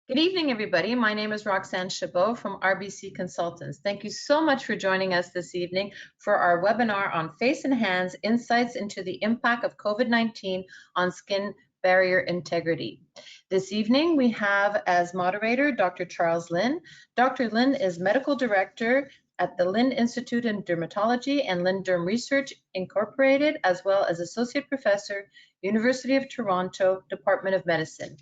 Good evening, everybody. My name is Roxanne Chabot from RBC Consultants. Thank you so much for joining us this evening for our webinar on Face and Hands, Insights into the Impact of COVID-19 on Skin Barrier Integrity. This evening, we have as moderator Dr. Charles Lynde. Dr. Lynde is Medical Director at the Lynde Institute in Dermatology and Lynde Derm Research Incorporated, as well as Associate Professor, University of Toronto, Department of Medicine.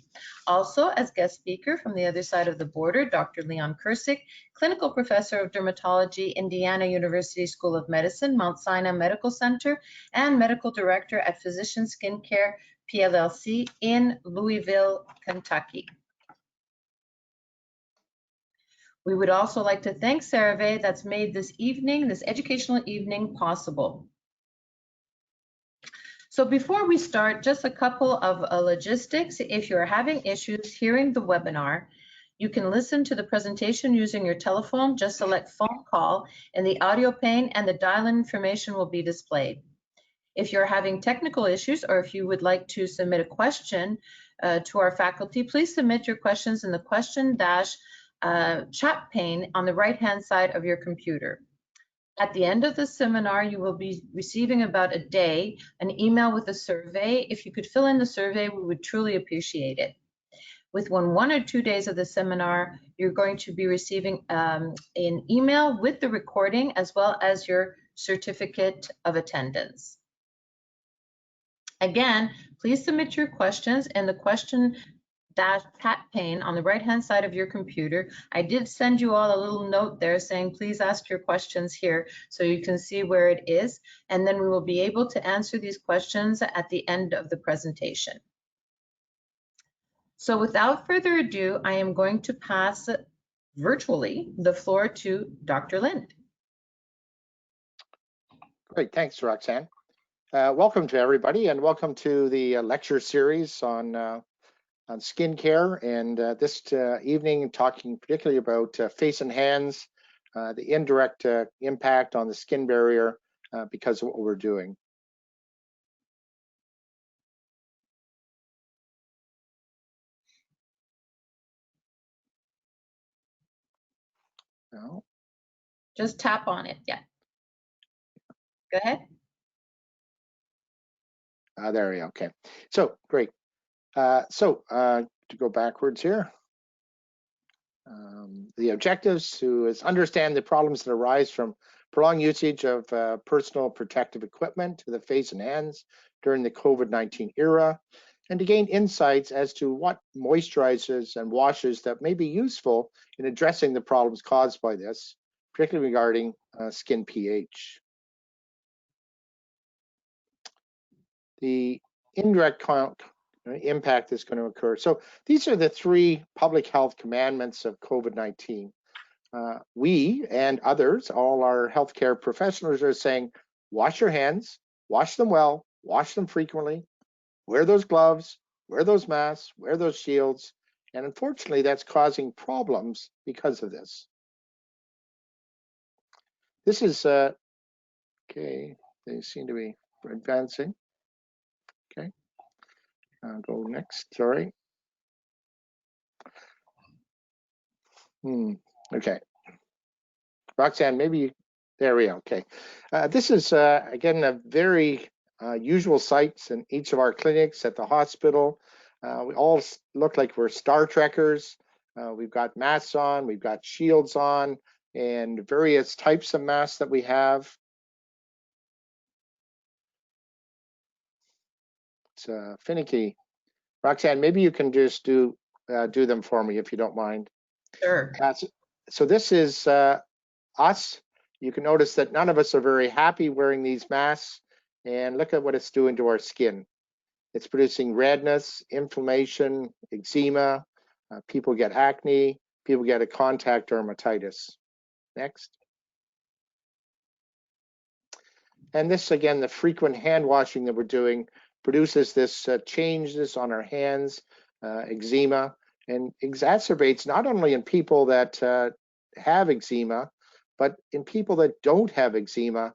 Also, as guest speaker from the other side of the border, Dr. Leon Kircik, Clinical Professor of Dermatology, Indiana University School of Medicine, Mount Sinai Medical Center, and Medical Director at Physician Skincare PLLC in Louisville, Kentucky. We would also like to thank CeraVe that's made this evening, this educational evening, possible. So before we start, just a couple of logistics. If you're having issues hearing the webinar, you can listen to the presentation using your telephone. Just select phone call in the audio pane and the dial-in information will be displayed. If you're having technical issues or if you would like to submit a question to our faculty, please submit your questions in the question chat pane on the right-hand side of your computer. At the end of the seminar, you will be receiving about a day an email with a survey. If you could fill in the survey, we would truly appreciate it. Within 1 or 2 days of the seminar, you're going to be receiving an email with the recording as well as your certificate of attendance. Again, please submit your questions in the question chat pane on the right-hand side of your computer. I did send you all a little note there saying, please ask your questions here so you can see where it is. And then we will be able to answer these questions at the end of the presentation. So without further ado, I am going to pass virtually the floor to Dr. Lynde. Great, thanks, Roxanne. Welcome to everybody and welcome to the lecture series on skincare, and this evening talking particularly about face and hands, the indirect impact on the skin barrier because of what we're doing. No. Just tap on it, yeah. Go ahead. There we go, okay. So, great. To go backwards here. The objectives is understand the problems that arise from prolonged usage of personal protective equipment to the face and hands during the COVID-19 era, and to gain insights as to what moisturizers and washes that may be useful in addressing the problems caused by this, particularly regarding skin pH. The indirect impact is going to occur. So these are the 3 public health commandments of COVID-19. We and others, all our healthcare professionals, are saying, wash your hands, wash them well, wash them frequently, wear those gloves, wear those masks, wear those shields, and unfortunately that's causing problems because of this. This is, okay, they seem to be advancing. Okay. Go next, sorry. Okay. Roxanne, maybe, there we go, okay. This is, again, a very usual sights in each of our clinics at the hospital. We all look like we're Star Trekkers. We've got masks on, we've got shields on, and various types of masks that we have. It's finicky. Roxanne, maybe you can just do them for me if you don't mind. Sure. So this is us. You can notice that none of us are very happy wearing these masks, and look at what it's doing to our skin. It's producing redness, inflammation, eczema. People get acne. People get a contact dermatitis. Next. And this, again, the frequent hand washing that we're doing produces this changes on our hands, eczema, and exacerbates not only in people that have eczema, but in people that don't have eczema,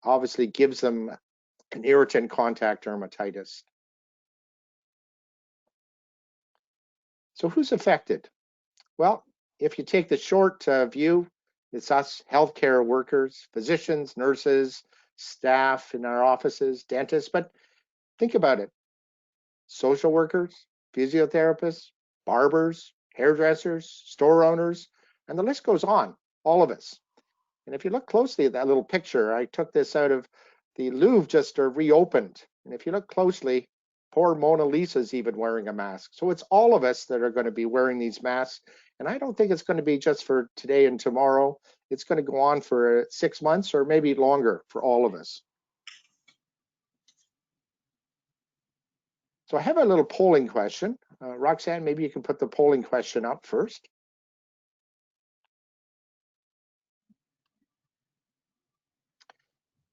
obviously gives them an irritant contact dermatitis. So who's affected? Well, if you take the short view, it's us healthcare workers, physicians, nurses, staff in our offices, dentists, but think about it. Social workers, physiotherapists, barbers, hairdressers, store owners, and the list goes on, all of us. And if you look closely at that little picture, I took this out of the Louvre just reopened. And if you look closely, poor Mona Lisa's even wearing a mask. So it's all of us that are going to be wearing these masks. And I don't think it's going to be just for today and tomorrow. It's going to go on for 6 months or maybe longer for all of us. So I have a little polling question. Roxanne, maybe you can put the polling question up first.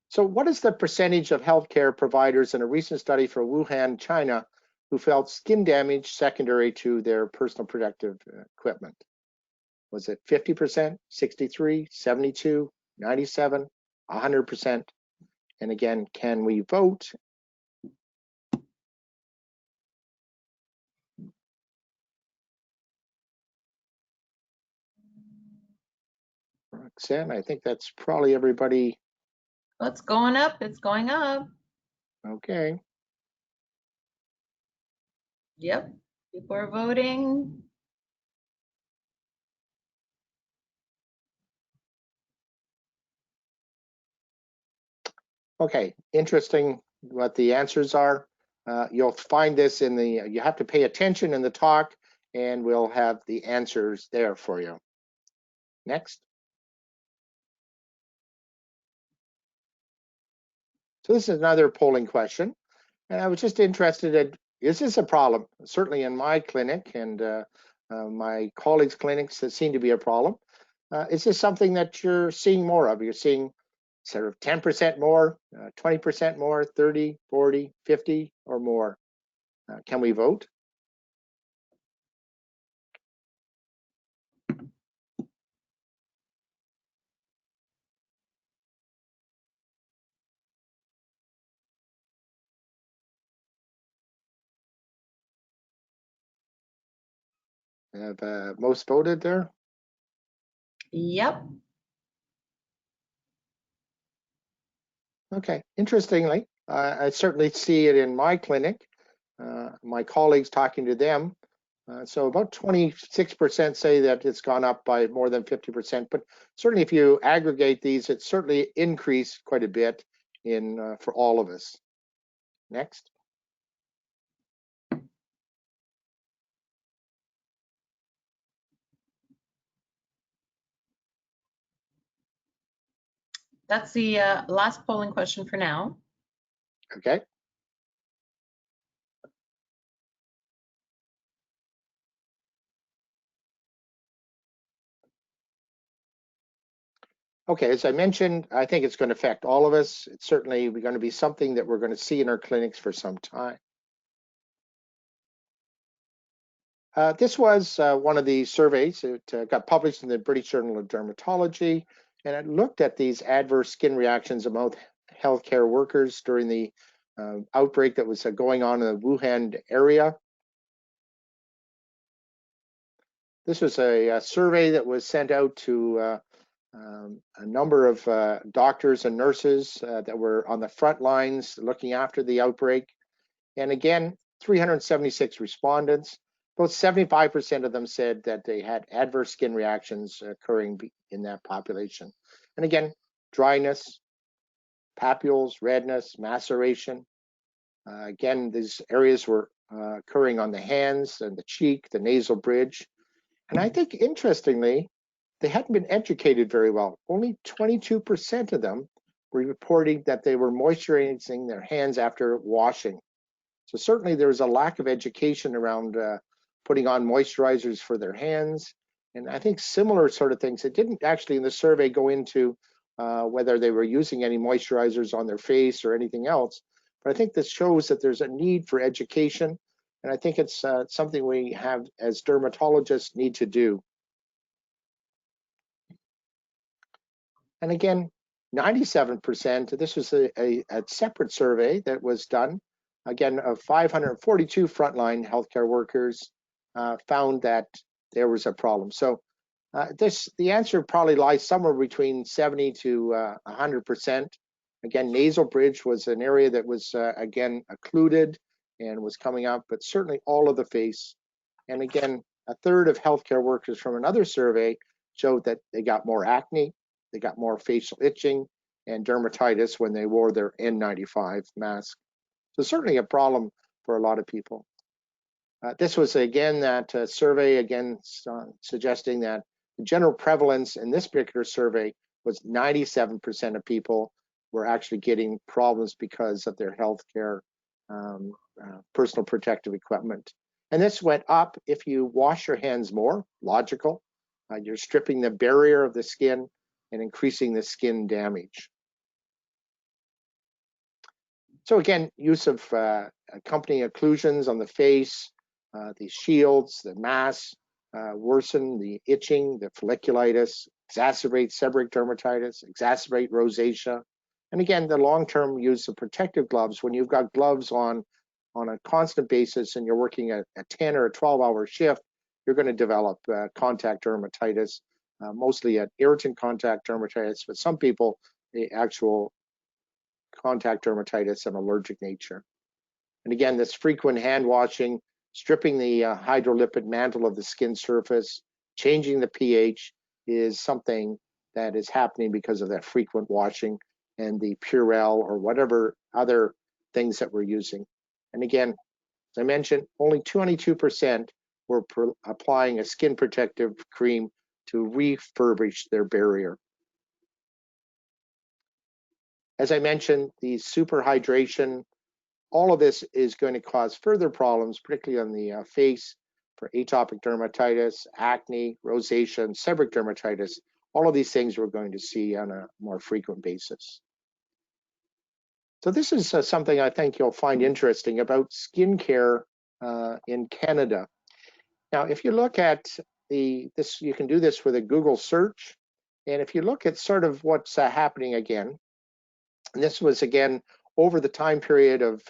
So what is the percentage of healthcare providers in a recent study for Wuhan, China, who felt skin damage secondary to their personal protective equipment? Was it 50%, 63, 72, 97, 100%? And again, can we vote? Roxanne, I think that's probably everybody. Well, it's going up. It's going up. Okay. Yep. People are voting. Okay, interesting what the answers are. You'll find this in the, you have to pay attention in the talk, and we'll have the answers there for you. Next. So this is another polling question, and I was just interested in, is this a problem? Certainly in my clinic and my colleagues' clinics, it seem to be a problem. Is this something that you're seeing more of? You're seeing sort of 10% more, 20% more, 30, 40, 50 or more? Can we vote? Have most voted there? Yep. Okay, interestingly, I certainly see it in my clinic, my colleagues talking to them. So about 26% say that it's gone up by more than 50%, but certainly if you aggregate these, it's certainly increased quite a bit in for all of us. Next. That's the last polling question for now. Okay. Okay, as I mentioned, I think it's going to affect all of us. It's certainly going to be something that we're going to see in our clinics for some time. This was one of the surveys. It got published in the British Journal of Dermatology, and it looked at these adverse skin reactions among healthcare workers during the outbreak that was going on in the Wuhan area. This was a survey that was sent out to a number of doctors and nurses that were on the front lines looking after the outbreak. And again, 376 respondents. About 75% of them said that they had adverse skin reactions occurring in that population. And again, dryness, papules, redness, maceration. Again, these areas were occurring on the hands and the cheek, the nasal bridge. And I think interestingly, they hadn't been educated very well. Only 22% of them were reporting that they were moisturizing their hands after washing. So certainly there was a lack of education around putting on moisturizers for their hands. And I think similar sort of things. It didn't actually in the survey go into whether they were using any moisturizers on their face or anything else. But I think this shows that there's a need for education. And I think it's something we have as dermatologists need to do. And again, 97%, this was a separate survey that was done, again, of 542 frontline healthcare workers, found that there was a problem. So the answer probably lies somewhere between 70 to 100%. Again, nasal bridge was an area that was, again, occluded and was coming up, but certainly all of the face. And again, a third of healthcare workers from another survey showed that they got more acne, they got more facial itching and dermatitis when they wore their N95 mask. So certainly a problem for a lot of people. This was again that survey, again suggesting that the general prevalence in this particular survey was 97% of people were actually getting problems because of their healthcare personal protective equipment. And this went up if you wash your hands more, logical. You're stripping the barrier of the skin and increasing the skin damage. So again, use of accompanying occlusions on the face, the shields, the masks, worsen the itching, the folliculitis, exacerbate seborrheic dermatitis, exacerbate rosacea. And again, the long-term use of protective gloves, when you've got gloves on a constant basis and you're working a 10 or a 12-hour shift, you're going to develop contact dermatitis, mostly an irritant contact dermatitis, but some people, the actual contact dermatitis of allergic nature. And again, this frequent hand washing, stripping the hydrolipid mantle of the skin surface, changing the pH is something that is happening because of that frequent washing and the Purell or whatever other things that we're using. And again, as I mentioned, only 22% were applying a skin protective cream to refurbish their barrier. As I mentioned, the superhydration, all of this is going to cause further problems, particularly on the face for atopic dermatitis, acne, rosacea, and seborrheic dermatitis. All of these things we're going to see on a more frequent basis. So this is something I think you'll find interesting about skincare in Canada. Now, if you look at this, you can do this with a Google search. And if you look at sort of what's happening again, and this was again over the time period of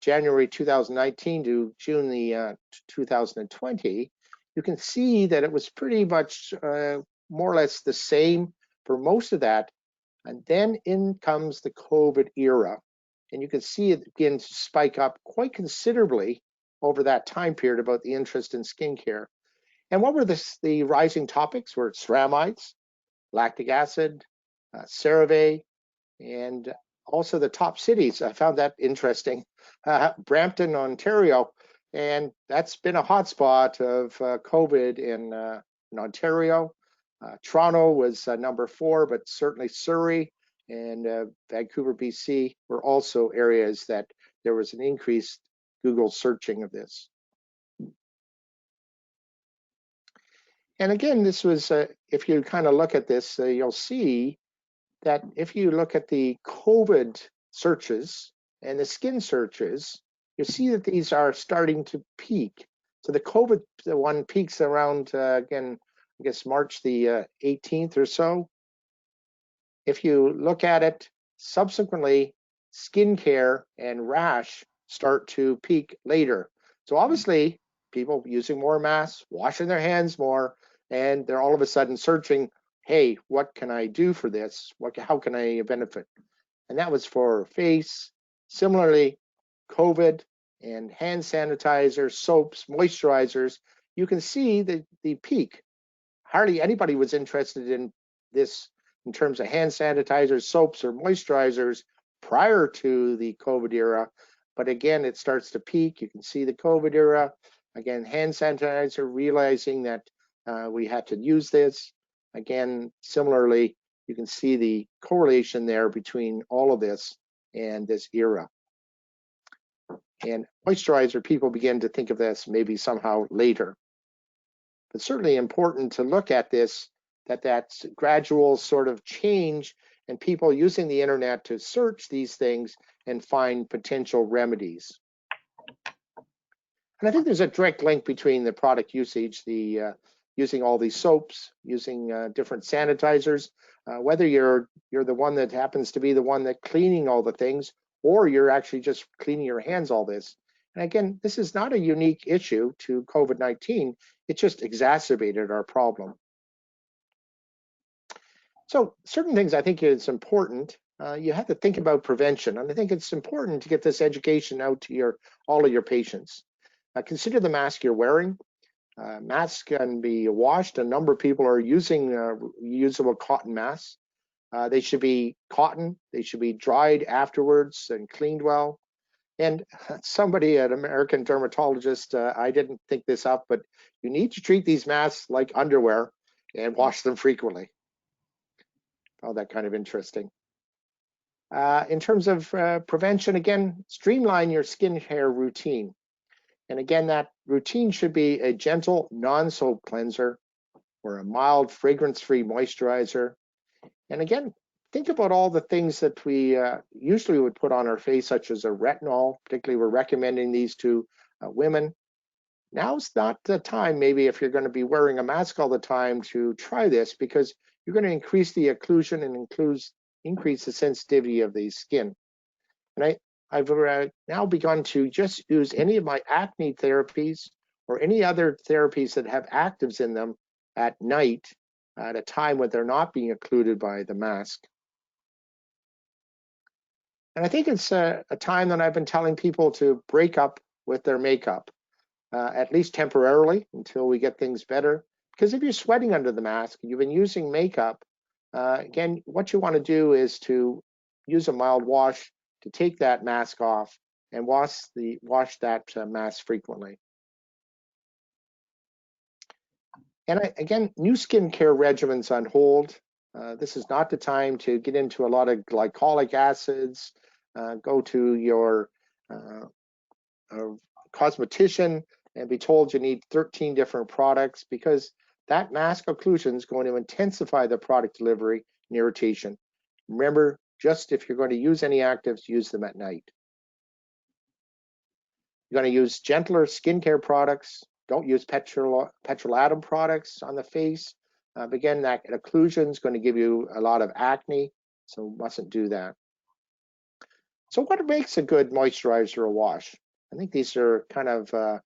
January 2019 to June 2020, you can see that it was pretty much more or less the same for most of that. And then in comes the COVID era. And you can see it begin to spike up quite considerably over that time period about the interest in skincare. And what were the rising topics? Were ceramides, lactic acid, CeraVe, and also the top cities. I found that interesting. Brampton, Ontario, and that's been a hotspot of COVID in Ontario. Toronto was number 4, but certainly Surrey and Vancouver, BC were also areas that there was an increased Google searching of this. And again, this was, if you kind of look at this, you'll see that if you look at the COVID searches and the skin searches, you see that these are starting to peak. So the COVID one peaks around, again, I guess March the 18th or so. If you look at it, subsequently, skincare and rash start to peak later. So obviously, people using more masks, washing their hands more, and they're all of a sudden searching, hey, what can I do for this? How can I benefit? And that was for face. Similarly, COVID and hand sanitizers, soaps, moisturizers, you can see the peak. Hardly anybody was interested in this in terms of hand sanitizers, soaps, or moisturizers prior to the COVID era. But again, it starts to peak. You can see the COVID era. Again, hand sanitizer, realizing that we had to use this. Again, similarly, you can see the correlation there between all of this and this era. And moisturizer, people begin to think of this maybe somehow later. But certainly important to look at this, that's gradual sort of change and people using the internet to search these things and find potential remedies. And I think there's a direct link between the product usage, using all these soaps, using different sanitizers, whether you're the one that happens to be the one that cleaning all the things, or you're actually just cleaning your hands all this. And again, this is not a unique issue to COVID-19. It just exacerbated our problem. So certain things I think is important. You have to think about prevention, and I think it's important to get this education out to all of your patients. Consider the mask you're wearing. Masks can be washed. A number of people are using reusable cotton masks. They should be cotton. They should be dried afterwards and cleaned well. And somebody, an American dermatologist, I didn't think this up, but you need to treat these masks like underwear and wash them frequently. Found that kind of interesting. In terms of prevention, again, streamline your skincare routine. And again, that routine should be a gentle non-soap cleanser or a mild fragrance-free moisturizer. And again, think about all the things that we usually would put on our face, such as a retinol. Particularly, we're recommending these to women. Now's not the time, maybe if you're going to be wearing a mask all the time, to try this, because you're going to increase the occlusion and increase the sensitivity of the skin. And I've now begun to just use any of my acne therapies or any other therapies that have actives in them at night at a time when they're not being occluded by the mask. And I think it's a time that I've been telling people to break up with their makeup, at least temporarily until we get things better. Because if you're sweating under the mask, you've been using makeup, again, what you want to do is to use a mild wash to take that mask off and wash that mask frequently. And again, new skincare regimens on hold. This is not the time to get into a lot of glycolic acids. Go to your cosmetician and be told you need 13 different products, because that mask occlusion is going to intensify the product delivery and irritation. Remember, just if you're going to use any actives, use them at night. You're going to use gentler skincare products. Don't use petrolatum products on the face. Again, that occlusion is going to give you a lot of acne, so mustn't do that. So what makes a good moisturizer or wash? I think these are kind of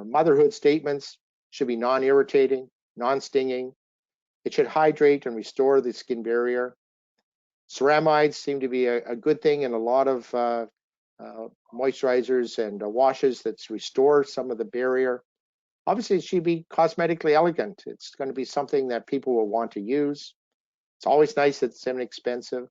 motherhood statements. Should be non-irritating, non-stinging. It should hydrate and restore the skin barrier. Ceramides seem to be a good thing in a lot of moisturizers and washes that restore some of the barrier. Obviously, it should be cosmetically elegant. It's going to be something that people will want to use. It's always nice that it's inexpensive.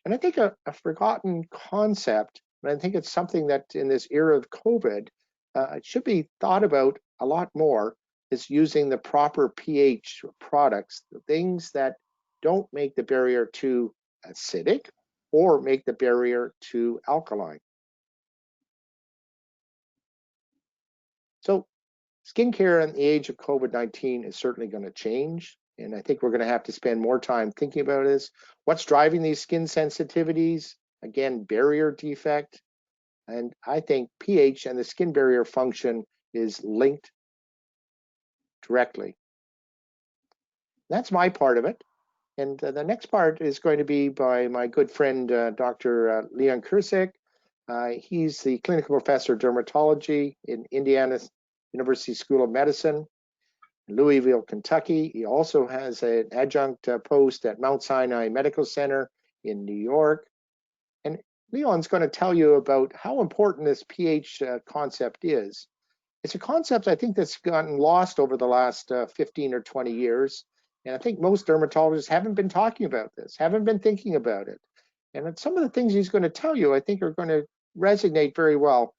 And I think a forgotten concept, and I think it's something that in this era of COVID, it should be thought about a lot more, is using the proper pH products, the things that don't make the barrier too acidic or make the barrier too alkaline. So skincare in the age of COVID-19 is certainly going to change. And I think we're going to have to spend more time thinking about this. What's driving these skin sensitivities? Again, barrier defect. And I think pH and the skin barrier function is linked directly. That's my part of it. And the next part is going to be by my good friend, Dr. Lynde Kircik. He's the clinical professor of dermatology in Indiana University School of Medicine, Louisville, Kentucky. He also has an adjunct post at Mount Sinai Medical Center in New York. And Leon's going to tell you about how important this pH concept is. It's a concept I think that's gotten lost over the last 15 or 20 years. And I think most dermatologists haven't been talking about this, haven't been thinking about it. And some of the things he's going to tell you, I think, are going to resonate very well.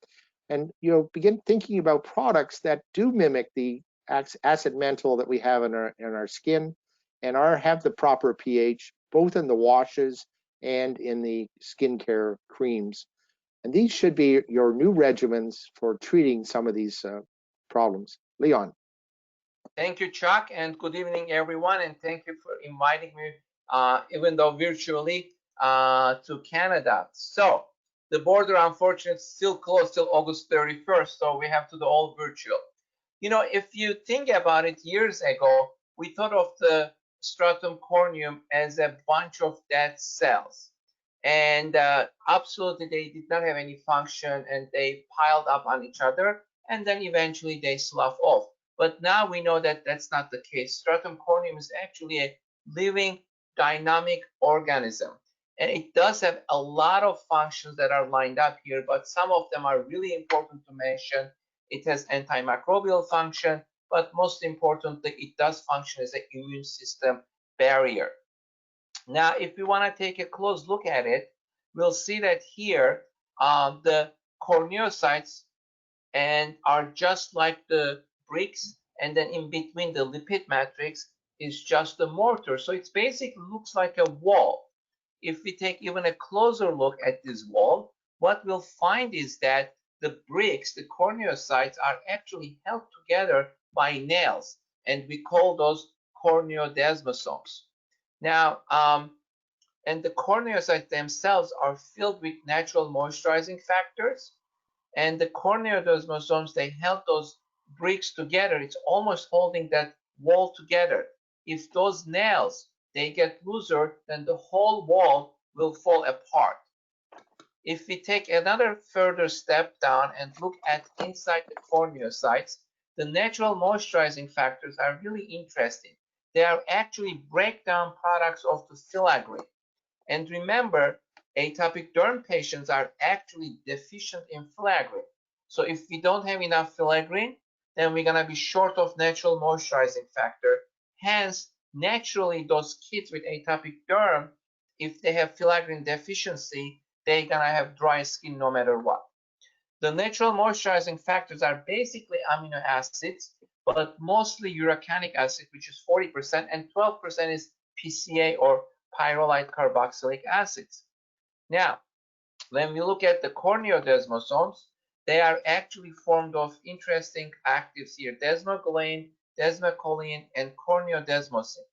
And you'll begin thinking about products that do mimic the acid mantle that we have in our skin and have the proper pH, both in the washes and in the skincare creams. And these should be your new regimens for treating some of these problems. Leon. Thank you, Chuck, and good evening, everyone. And thank you for inviting me, even though virtually, to Canada. So the border, unfortunately, is still closed till August 31st, so we have to do all virtual. You know, if you think about it, years ago, we thought of the stratum corneum as a bunch of dead cells. and absolutely they did not have any function, and they piled up on each other, and then eventually they slough off. But now we know that that's not the case. Stratum corneum is actually a living dynamic organism, and it does have a lot of functions that are lined up here, but some of them are really important to mention. It has antimicrobial function, but most importantly, it does function as an immune system barrier. Now, if we want to take a close look at it, we'll see that here the corneocytes and are just like the bricks, and then in between the lipid matrix is just the mortar. So it basically looks like a wall. If we take even a closer look at this wall, what we'll find is that the bricks, the corneocytes, are actually held together by nails, and we call those corneodesmosomes. Now, and the corneocytes themselves are filled with natural moisturizing factors, and the corneodesmosomes, they held those bricks together. It's almost holding that wall together. If those nails, they get looser, then the whole wall will fall apart. If we take another further step down and look at inside the corneocytes, the natural moisturizing factors are really interesting. They are actually breakdown products of the filaggrin. And remember, atopic derm patients are actually deficient in filaggrin. So if we don't have enough filaggrin, then we're gonna be short of natural moisturizing factor. Hence, naturally, those kids with atopic derm, if they have filaggrin deficiency, they're gonna have dry skin no matter what. The natural moisturizing factors are basically amino acids, but mostly uracanic acid, which is 40%, and 12% is PCA or pyrrolate carboxylic acids. Now, when we look at the corneodesmosomes, they are actually formed of interesting actives here: desmoglein, desmocholine, and corneodesmosin.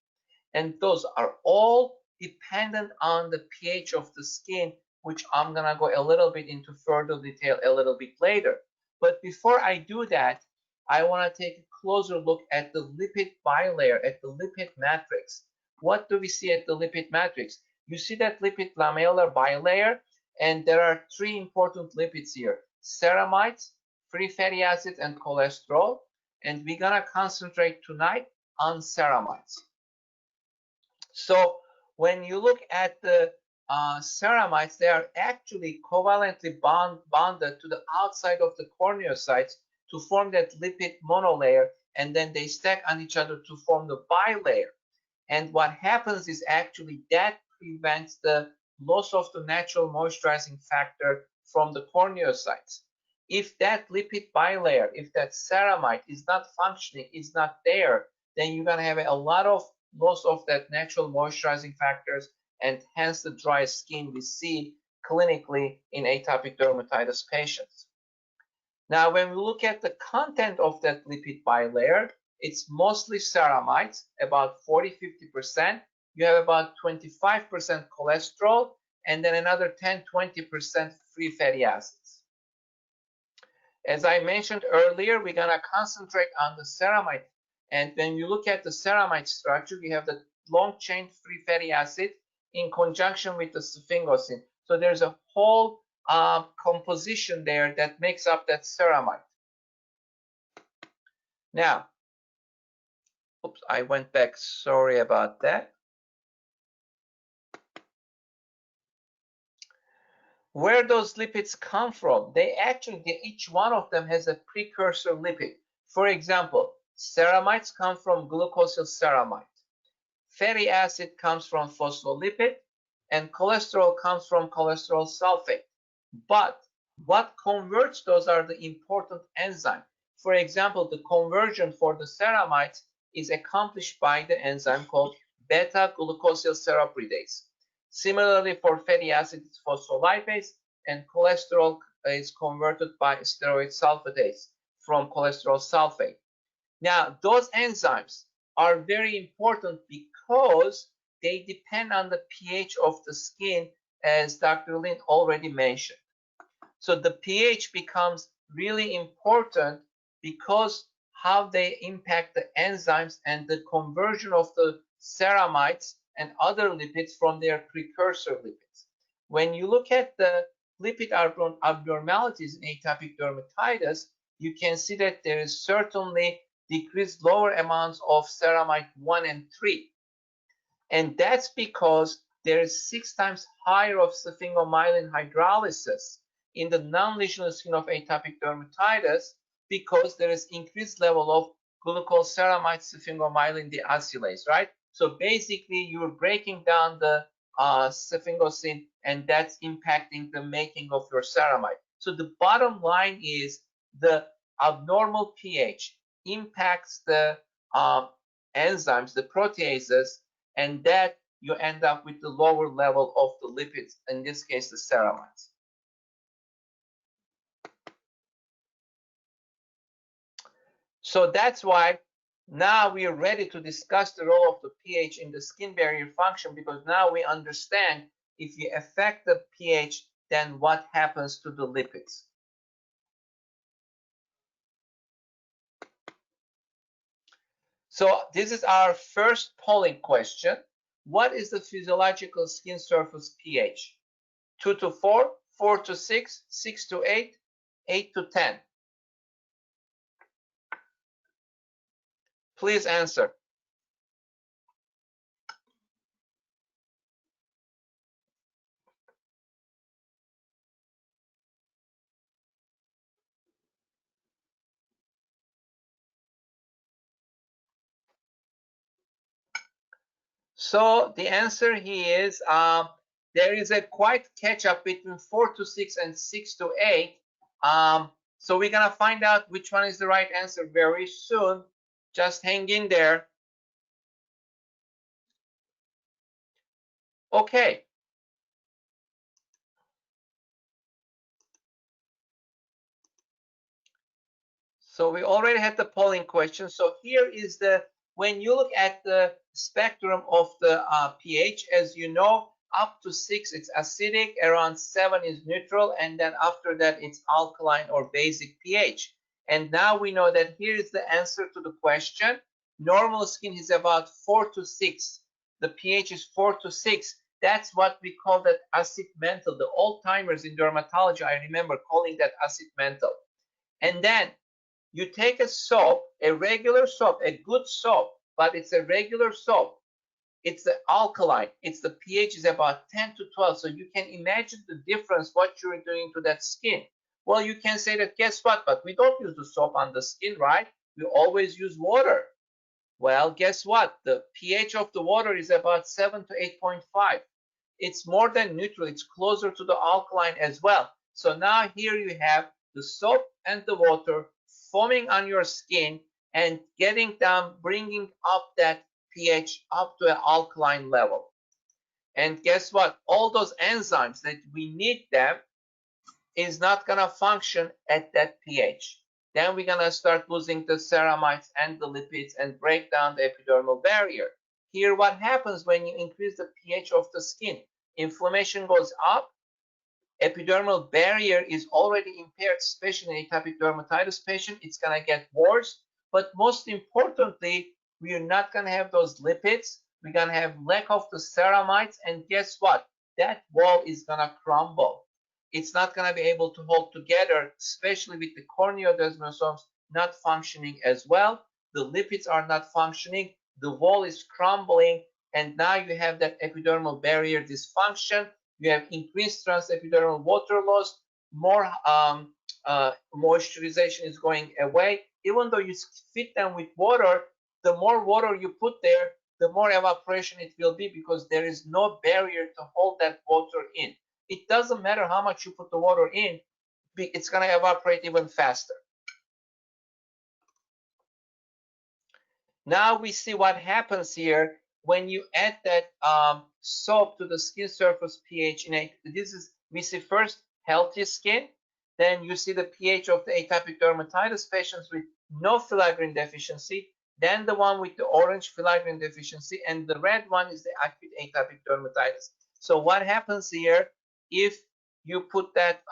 And those are all dependent on the pH of the skin, which I'm gonna go a little bit into further detail a little bit later. But before I do that, I wanna take a closer look at the lipid bilayer, at the lipid matrix. What do we see at the lipid matrix? You see that lipid lamellar bilayer, and there are three important lipids here: ceramides, free fatty acids, and cholesterol. And we're gonna concentrate tonight on ceramides. So when you look at the ceramides, they are actually covalently bonded to the outside of the corneocytes to form that lipid monolayer, and then they stack on each other to form the bilayer. And what happens is actually that prevents the loss of the natural moisturizing factor from the corneocytes. If that lipid bilayer, if that ceramide is not functioning, is not there, then you're gonna have a lot of loss of that natural moisturizing factors, and hence the dry skin we see clinically in atopic dermatitis patients. Now, when we look at the content of that lipid bilayer, it's mostly ceramides, about 40–50%. You have about 25% cholesterol, and then another 10–20% free fatty acids. As I mentioned earlier, we're gonna concentrate on the ceramide. And when you look at the ceramide structure, you have the long-chain free fatty acid in conjunction with the sphingosine. So there's a whole composition there that makes up that ceramide. Now, oops, I went back. Sorry about that. Where those lipids come from? They actually, each one of them has a precursor lipid. For example, ceramides come from glucosylceramide. Fatty acid comes from phospholipid, and cholesterol comes from cholesterol sulfate. But what converts those are the important enzyme. For example, the conversion for the ceramides is accomplished by the enzyme called beta-glucosylceramidase. Similarly, for fatty acid, it's phospholipase, and cholesterol is converted by steroid sulfatase from cholesterol sulfate. Now, those enzymes are very important because they depend on the pH of the skin, as Dr. Lynde already mentioned. So the pH becomes really important because how they impact the enzymes and the conversion of the ceramides and other lipids from their precursor lipids. when you look at the lipid abnormalities in atopic dermatitis, you can see that there is certainly decreased lower amounts of ceramide 1 and 3. And that's because there is 6 times higher of sphingomyelin hydrolysis in the non-lesional skin of atopic dermatitis because there is increased level of glucoceramide sphingomyelin deacylase, right? So basically, you're breaking down the sphingosine, and that's impacting the making of your ceramide. So the bottom line is the abnormal pH impacts the enzymes, the proteases, and that you end up with the lower level of the lipids, in this case, the ceramides. So that's why now we are ready to discuss the role of the pH in the skin barrier function, because now we understand if you affect the pH, then what happens to the lipids. So this is our first polling question. What is the physiological skin surface pH? 2 to 4, 4 to 6, 6 to 8, 8 to 10. Please answer. So the answer here is there is a quite catch up between 4 to 6 and 6 to 8. So we're gonna find out which one is the right answer very soon. Just hang in there. Okay. So we already had the polling question. So here is the, when you look at the spectrum of the pH, as you know, up to 6 it's acidic, around 7 is neutral, and then after that it's alkaline or basic pH. And now we know that here is the answer to the question. Normal skin is about 4 to 6. The pH is 4 to 6. That's what we call that acid mantle. The old timers in dermatology, I remember calling that acid mantle. And then you take a soap, a regular soap, a good soap, but it's a regular soap. It's the alkaline. It's the pH is about 10 to 12. So you can imagine the difference what you're doing to that skin. Well, you can say that, guess what? But we don't use the soap on the skin, right? We always use water. Well, guess what? The pH of the water is about 7 to 8.5. It's more than neutral. It's closer to the alkaline as well. So now here you have the soap and the water foaming on your skin and getting down, bringing up that pH up to an alkaline level. And guess what? All those enzymes that we need them is not gonna function at that pH. Then we're gonna start losing the ceramides and the lipids and break down the epidermal barrier. Here, what happens when you increase the pH of the skin? Inflammation goes up. Epidermal barrier is already impaired, especially in atopic dermatitis patient. It's gonna get worse. But most importantly, we are not gonna have those lipids. We're gonna have lack of the ceramides, and guess what? That wall is gonna crumble. It's not gonna be able to hold together, especially with the corneodesmosomes not functioning as well. The lipids are not functioning. The wall is crumbling, and now you have that epidermal barrier dysfunction. You have increased transepidermal water loss, more moisturization is going away. Even though you feed them with water, the more water you put there, the more evaporation it will be because there is no barrier to hold that water in. It doesn't matter how much you put the water in, it's going to evaporate even faster. Now we see what happens here when you add that soap to the skin surface pH. We see first healthy skin, then you see the pH of the atopic dermatitis patients with no filaggrin deficiency, then the one with the orange filaggrin deficiency, and the red one is the acute atopic dermatitis. So what happens here if you put that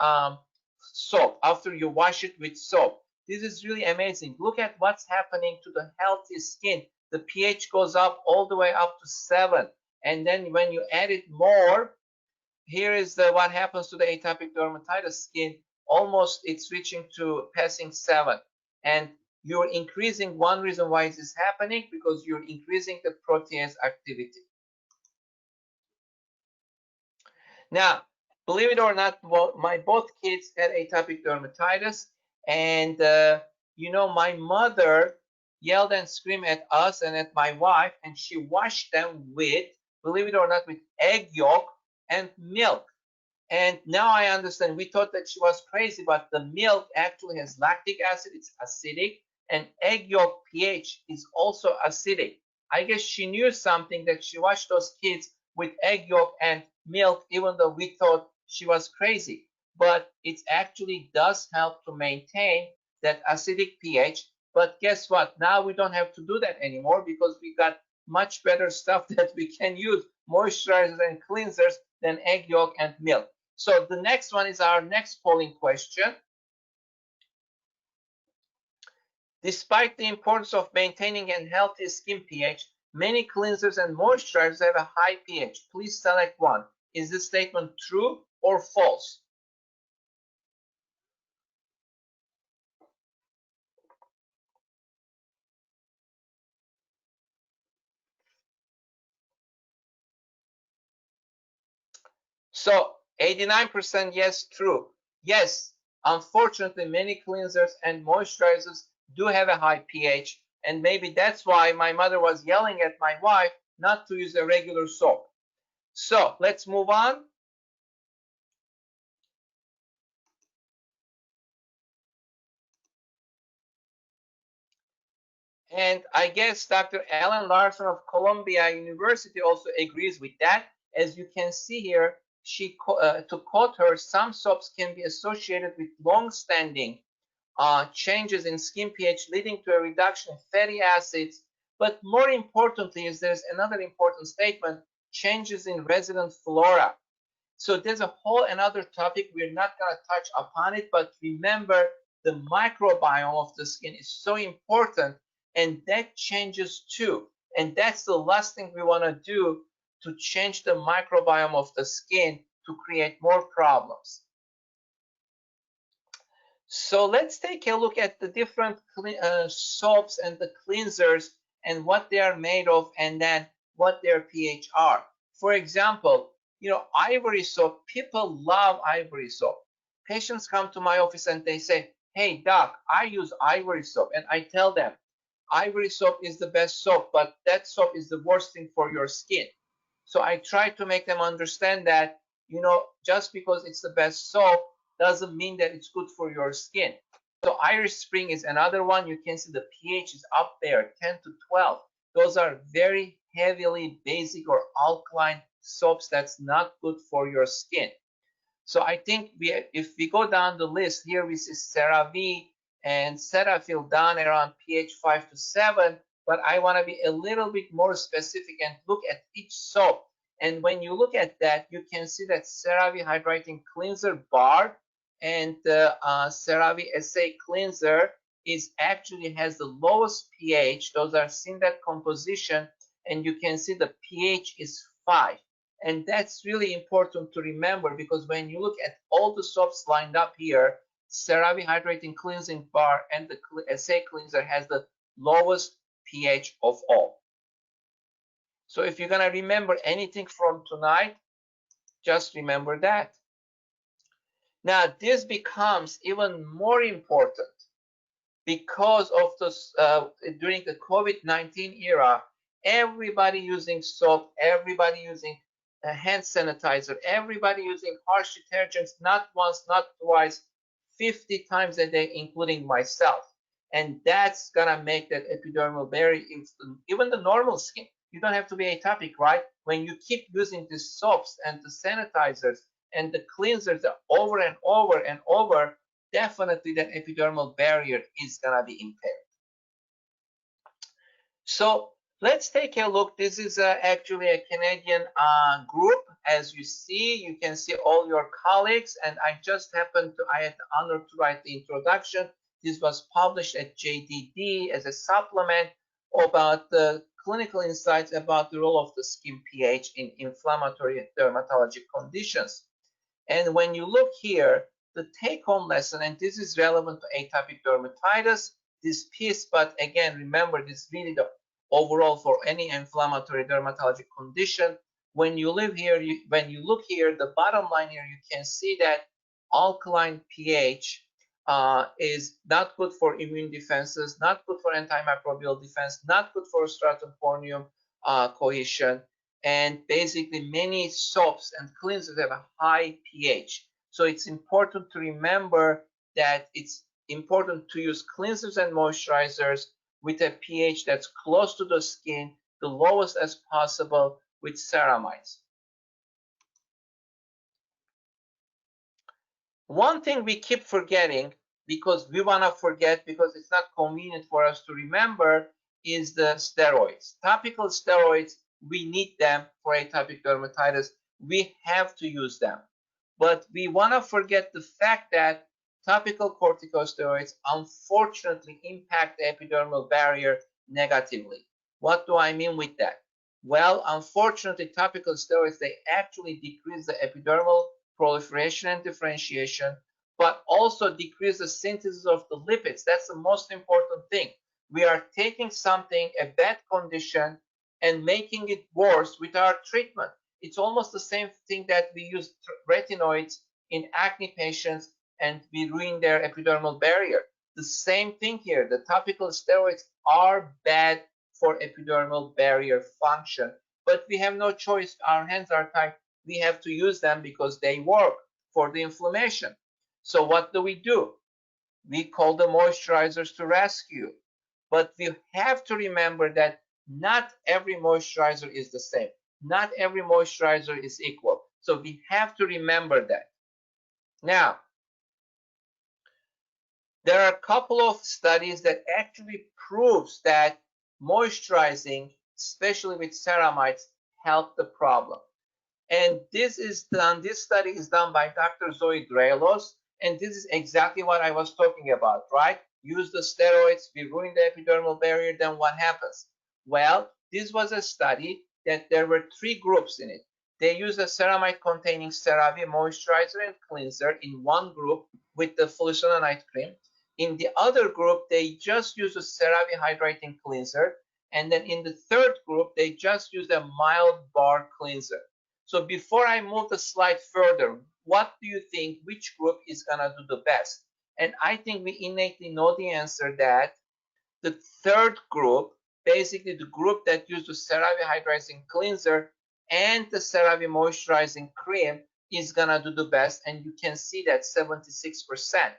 soap after you wash it with soap? This is really amazing. Look at what's happening to the healthy skin. The pH goes up all the way up to 7. And then when you add it more, here is what happens to the atopic dermatitis skin. Almost it's reaching to passing 7. And you're increasing, one reason why this is happening, because you're increasing the protease activity. Now, believe it or not, my both kids had atopic dermatitis, and you know, my mother yelled and screamed at us and at my wife, and she washed them with, believe it or not, with egg yolk and milk. And now I understand. We thought that she was crazy, but the milk actually has lactic acid, it's acidic, and egg yolk pH is also acidic. I guess she knew something, that she washed those kids with egg yolk and milk, even though we thought she was crazy. But it actually does help to maintain that acidic pH. But guess what? Now we don't have to do that anymore, because we got much better stuff that we can use, moisturizers and cleansers, than egg yolk and milk. So the next one is our next polling question. Despite the importance of maintaining a healthy skin pH, many cleansers and moisturizers have a high pH. Please select one. Is this statement true or false? So 89% yes, true. Yes, unfortunately, many cleansers and moisturizers do have a high pH, and maybe that's why my mother was yelling at my wife not to use a regular soap. So let's move on. And I guess Dr. Alan Larson of Columbia University also agrees with that. As you can see here, to quote her, some soaps can be associated with long-standing changes in skin pH, leading to a reduction in fatty acids. But more importantly, there's another important statement: changes in resident flora. So there's a whole another topic. We're not going to touch upon it, but remember, the microbiome of the skin is so important, and that changes too. And that's the last thing we want to do, to change the microbiome of the skin to create more problems. So let's take a look at the different soaps and the cleansers and what they are made of, and then what their pH are. For example, you know, ivory soap, people love ivory soap. Patients come to my office and they say, hey doc, I use ivory soap. And I tell them, ivory soap is the best soap, but that soap is the worst thing for your skin. So I try to make them understand that, you know, just because it's the best soap doesn't mean that it's good for your skin. So Irish Spring is another one. You can see the pH is up there, 10 to 12. Those are very heavily basic or alkaline soaps that's not good for your skin. So I think if we go down the list, here we see CeraVe and Cetaphil down around pH 5 to 7. But I want to be a little bit more specific and look at each soap. And when you look at that, you can see that CeraVe Hydrating Cleanser Bar and CeraVe SA Cleanser actually has the lowest pH. Those are synthetic composition, and you can see the pH is 5. And that's really important to remember, because when you look at all the soaps lined up here, CeraVe Hydrating Cleansing Bar and the SA Cleanser has the lowest pH of all. So if you're going to remember anything from tonight, just remember that. Now, this becomes even more important because of this, during the COVID-19 era, everybody using soap, everybody using hand sanitizer, everybody using harsh detergents, not once, not twice, 50 times a day, including myself. And that's gonna make that epidermal barrier, even the normal skin. You don't have to be atopic, right? When you keep using the soaps and the sanitizers and the cleansers over and over and over, definitely that epidermal barrier is gonna be impaired. So let's take a look. This is actually a Canadian group. As you see, you can see all your colleagues, and I had the honor to write the introduction. This was published at JDD as a supplement about the clinical insights about the role of the skin pH in inflammatory dermatologic conditions. And when you look here, the take-home lesson, and this is relevant to atopic dermatitis, this piece, but again, remember, this is really the overall for any inflammatory dermatologic condition. When you live here, when you look here, the bottom line here, you can see that alkaline pH is not good for immune defenses, not good for antimicrobial defense, not good for stratum corneum cohesion, and basically many soaps and cleansers have a high pH. So it's important to remember that it's important to use cleansers and moisturizers with a pH that's close to the skin, the lowest as possible, with ceramides. One thing we keep forgetting, because we want to forget because it's not convenient for us to remember, is the steroids. Topical steroids, we need them for atopic dermatitis. We have to use them. But we want to forget the fact that topical corticosteroids unfortunately impact the epidermal barrier negatively. What do I mean with that? Well, unfortunately, topical steroids, they actually decrease the epidermal proliferation and differentiation, but also decrease the synthesis of the lipids. That's the most important thing. We are taking something, a bad condition, and making it worse with our treatment. It's almost the same thing that we use retinoids in acne patients and we ruin their epidermal barrier. The same thing here. The topical steroids are bad for epidermal barrier function, but we have no choice. Our hands are tied. We have to use them because they work for the inflammation. So what do? We call the moisturizers to rescue. But we have to remember that not every moisturizer is the same. Not every moisturizer is equal. So we have to remember that. Now, there are a couple of studies that actually proves that moisturizing, especially with ceramides, help the problem. And this study is done by Dr. Zoe Drelos, and this is exactly what I was talking about, right? Use the steroids, we ruin the epidermal barrier, then what happens? Well, this was a study that there were 3 groups in it. They used a ceramide-containing CeraVe moisturizer and cleanser in one group with the fluosinonide cream. In the other group, they just used a CeraVe hydrating cleanser. And then in the third group, they just used a mild bar cleanser. So before I move the slide further, what do you think, which group is gonna do the best? And I think we innately know the answer, that the third group, basically the group that used the CeraVe hydrating cleanser and the CeraVe moisturizing cream, is gonna do the best, and you can see that 76%.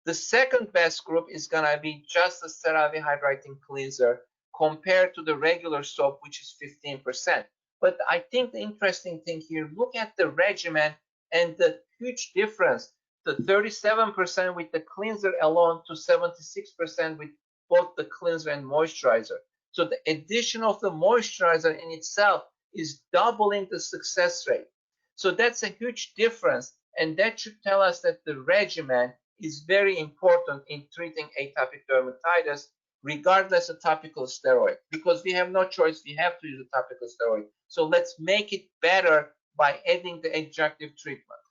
The second best group is gonna be just the CeraVe hydrating cleanser compared to the regular soap, which is 15%. But I think the interesting thing here, look at the regimen and the huge difference, the 37% with the cleanser alone to 76% with both the cleanser and moisturizer. So the addition of the moisturizer in itself is doubling the success rate. So that's a huge difference, and that should tell us that the regimen is very important in treating atopic dermatitis, regardless of topical steroid, because we have no choice. We have to use a topical steroid. So let's make it better by adding the adjunctive treatment.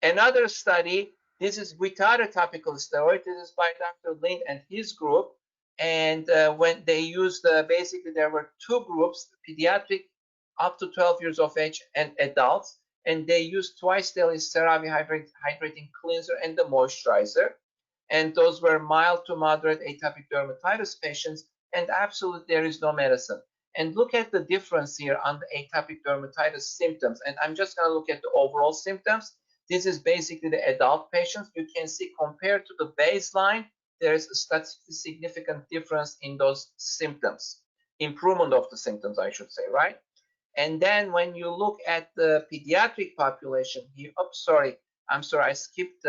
Another study, this is without a topical steroid. This is by Dr. Lynde and his group. And when they used, basically there were 2 groups, pediatric up to 12 years of age and adults. And they used twice daily CeraVe hydrating cleanser and the moisturizer. And those were mild to moderate atopic dermatitis patients, and absolutely there is no medicine. And look at the difference here on the atopic dermatitis symptoms. And I'm just gonna look at the overall symptoms. This is basically the adult patients. You can see compared to the baseline, there is a statistically significant difference in those symptoms. Improvement of the symptoms, I should say, right? And then when you look at the pediatric population here, I'm sorry, I skipped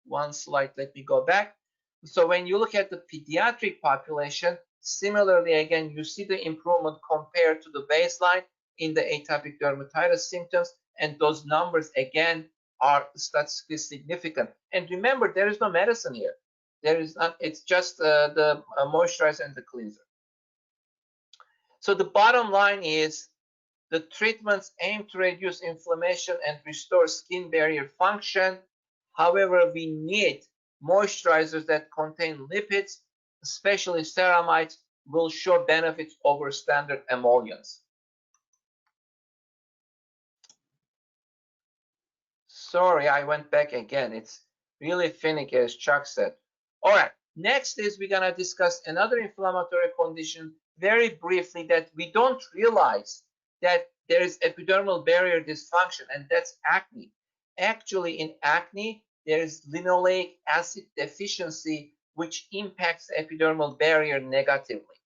one slide. Let me go back. So when you look at the pediatric population, similarly, again, you see the improvement compared to the baseline in the atopic dermatitis symptoms, and those numbers, again, are statistically significant. And remember, there is no medicine here. There is not. It's just the moisturizer and the cleanser. So the bottom line is the treatments aim to reduce inflammation and restore skin barrier function. However, we need moisturizers that contain lipids, especially ceramides, will show benefits over standard emollients. Sorry, I went back again. It's really finicky, as Chuck said. All right, next is we're gonna discuss another inflammatory condition very briefly that we don't realize that there is epidermal barrier dysfunction, and that's acne. Actually, in acne, there is linoleic acid deficiency, which impacts the epidermal barrier negatively.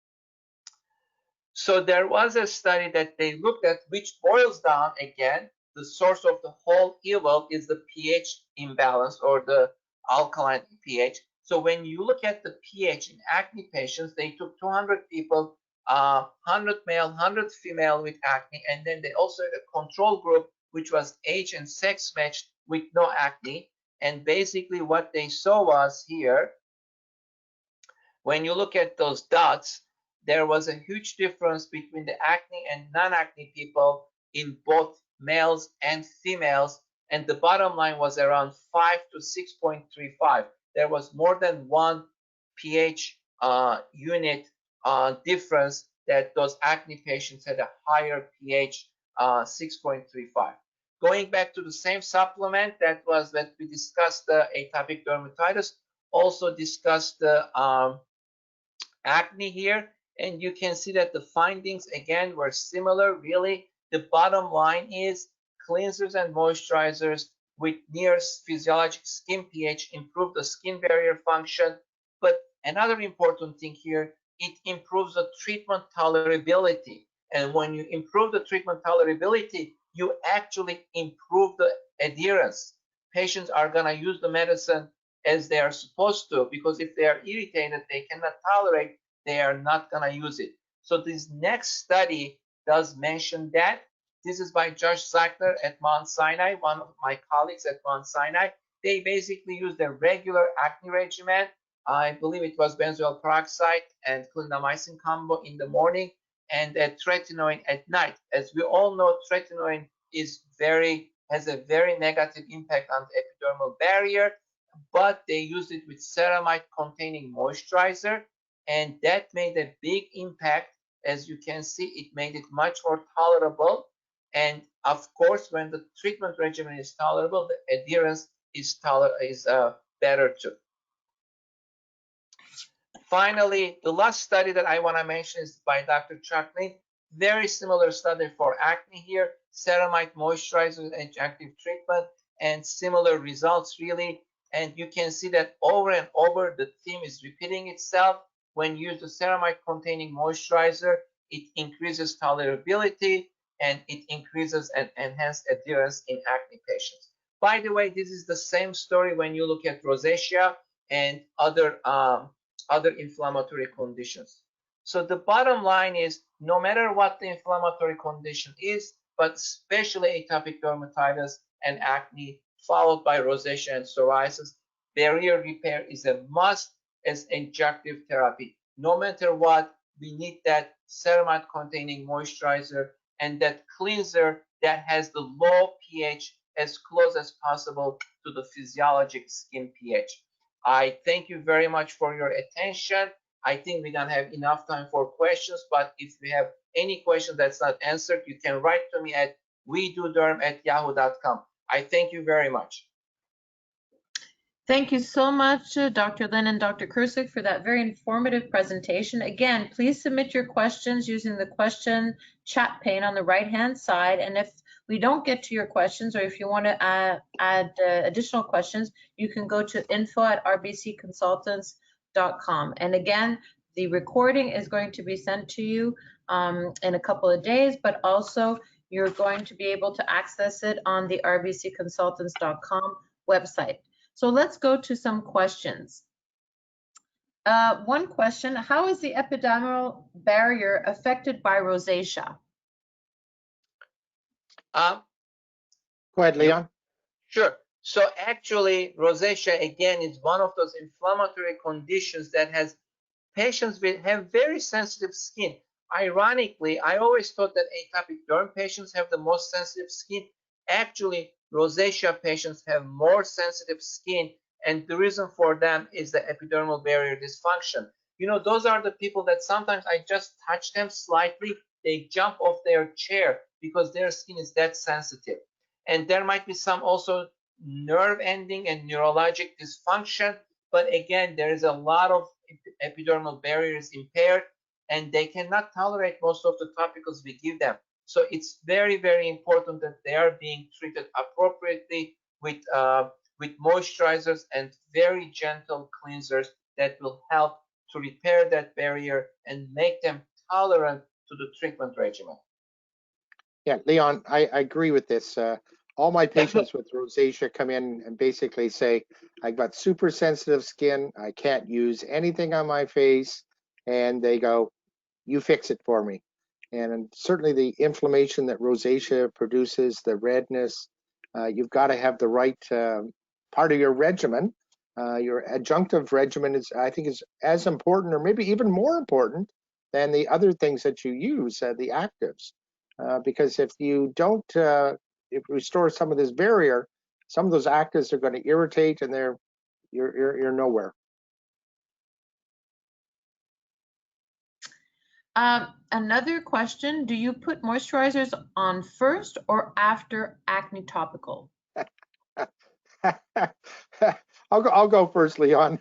So there was a study that they looked at, which boils down again, the source of the whole evil is the pH imbalance or the alkaline pH. So when you look at the pH in acne patients, they took 200 people, 100 male, 100 female with acne, and then they also had a control group, which was age and sex matched with no acne. And basically what they saw was here, when you look at those dots, there was a huge difference between the acne and non-acne people in both males and females, and the bottom line was around 5 to 6.35. There was more than one pH unit difference that those acne patients had a higher pH 6.35. Going back to the same supplement that we discussed, the atopic dermatitis, also discussed the acne here, and you can see that the findings again were similar. Really, the bottom line is cleansers and moisturizers with near physiologic skin pH improve the skin barrier function. But another important thing here, it improves the treatment tolerability. And when you improve the treatment tolerability, you actually improve the adherence. Patients are going to use the medicine as they are supposed to, because if they are irritated, they cannot tolerate, they are not going to use it. So this next study does mention that. This is by Josh Zachner at Mount Sinai, one of my colleagues at Mount Sinai. They basically used a regular acne regimen. I believe it was benzoyl peroxide and clindamycin combo in the morning, and a tretinoin at night. As we all know, tretinoin has a very negative impact on the epidermal barrier, but they used it with ceramide containing moisturizer, and that made a big impact. As you can see, it made it much more tolerable. And of course, when the treatment regimen is tolerable, the adherence is better too. Finally, the last study that I want to mention is by Dr. Chuck Lynde. Very similar study for acne here, ceramide moisturizer and adjunctive treatment, and similar results really. And you can see that over and over, the theme is repeating itself. When you use the ceramide containing moisturizer, it increases tolerability and it increases and enhances adherence in acne patients. By the way, this is the same story when you look at rosacea and other inflammatory conditions. So the bottom line is, no matter what the inflammatory condition is, but especially atopic dermatitis and acne, followed by rosacea and psoriasis, barrier repair is a must as adjunctive therapy. No matter what, we need that ceramide containing moisturizer and that cleanser that has the low pH as close as possible to the physiologic skin pH. I thank you very much for your attention. I think we don't have enough time for questions, but if you have any question that's not answered, you can write to me at wedoderm@yahoo.com. I thank you very much. Thank you so much, Dr. Lynde and Dr. Kircik, for that very informative presentation. Again, please submit your questions using the question chat pane on the right-hand side. And if we don't get to your questions, or if you want to add additional questions, you can go to info@rbcconsultants.com. And again, the recording is going to be sent to you in a couple of days, but also you're going to be able to access it on the rbcconsultants.com website. So let's go to some questions. One question, how is the epidermal barrier affected by rosacea? Go ahead, Leon. Sure. So actually, rosacea again is one of those inflammatory conditions that has patients have very sensitive skin. Ironically, I always thought that atopic derm patients have the most sensitive skin. Actually, rosacea patients have more sensitive skin, and the reason for them is the epidermal barrier dysfunction. You know, those are the people that sometimes I just touch them slightly, they jump off their chair because their skin is that sensitive. And there might be some also nerve ending and neurologic dysfunction, but again, there is a lot of epidermal barrier is impaired, and they cannot tolerate most of the topicals we give them. So it's very, very important that they are being treated appropriately with moisturizers and very gentle cleansers that will help to repair that barrier and make them tolerant to the treatment regimen. Yeah, Leon, I agree with this. All my patients with rosacea come in and basically say, I've got super sensitive skin, I can't use anything on my face, and they go, you fix it for me. And certainly the inflammation that rosacea produces, the redness, you've got to have the right part of your regimen. Your adjunctive regimen is, I think, is as important or maybe even more important than the other things that you use, the actives. Because if you don't restore some of this barrier, some of those actives are going to irritate, and you're nowhere. Another question, do you put moisturizers on first or after acne topical? I'll go first, Leon.